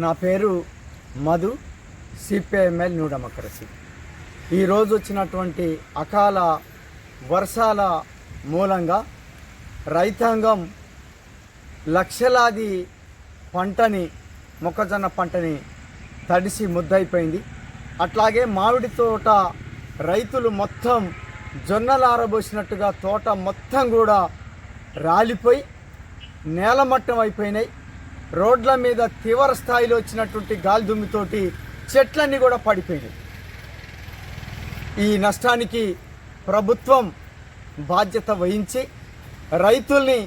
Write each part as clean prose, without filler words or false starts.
నా పేరు Madhu, CPIML new democracy. ఈరోజు వచ్చినటువంటి అకాల వర్షాల మూలంగా రైతాంగం లక్షలాది పంటని, మొక్కజొన్న పంటని తడిసి ముద్దయిపోయింది. అట్లాగే మామిడి తోట రైతులు మొత్తం జొన్నలు ఆరబోసినట్టుగా తోట మొత్తం కూడా రాలిపోయి నేలమట్టం అయిపోయినాయి. రోడ్ల మీద తీవ్ర స్థాయిలో వచ్చినటువంటి గాలి దుమ్మితోటి చెట్లన్నీ కూడా పడిపోయినాయి. ఈ నష్టానికి ప్రభుత్వం బాధ్యత వహించి రైతుల్ని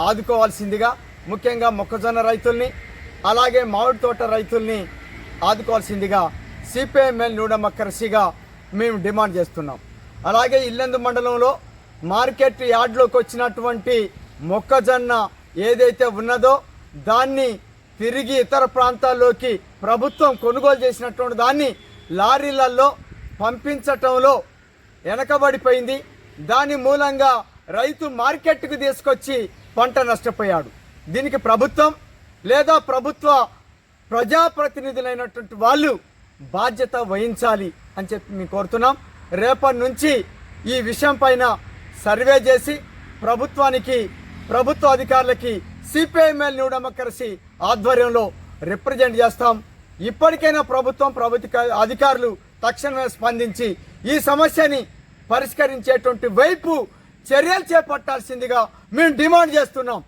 ఆదుకోవాల్సిందిగా, ముఖ్యంగా మొక్కజొన్న రైతుల్ని అలాగే మామిడి తోట రైతుల్ని ఆదుకోవాల్సిందిగా సిపిఐఎంఎల్ న్యూ డెమోక్రసీగా మేము డిమాండ్ చేస్తున్నాం. అలాగే ఇల్లెందు మండలంలో మార్కెట్ యార్డ్లోకి వచ్చినటువంటి మొక్కజొన్న ఏదైతే ఉన్నదో దాన్ని తిరిగి ఇతర ప్రాంతాల్లోకి ప్రభుత్వం కొనుగోలు చేసినటువంటి దాన్ని లారీలలో పంపించటంలో వెనకబడిపోయింది. దాని మూలంగా రైతు మార్కెట్కు తీసుకొచ్చి పంట నష్టపోయాడు. దీనికి ప్రభుత్వం లేదా ప్రభుత్వ ప్రజాప్రతినిధులైనటువంటి వాళ్ళు బాధ్యత వహించాలి అని చెప్పి మేము కోరుతున్నాం. రేపటి నుంచి ఈ విషయం పైన సర్వే చేసి ప్రభుత్వానికి, ప్రభుత్వ అధికారులకి సిపిఐఎంఎల్ న్యూ డెమోక్రసీ ఆధ్వర్యంలో రిప్రజెంట్ చేస్తాం. ఇప్పటికైనా ప్రభుత్వ అధికారులు తక్షణమే స్పందించి ఈ సమస్యని పరిష్కరించేటువంటి వైపు చర్యలు చేపట్టాల్సిందిగా మేము డిమాండ్ చేస్తున్నాం.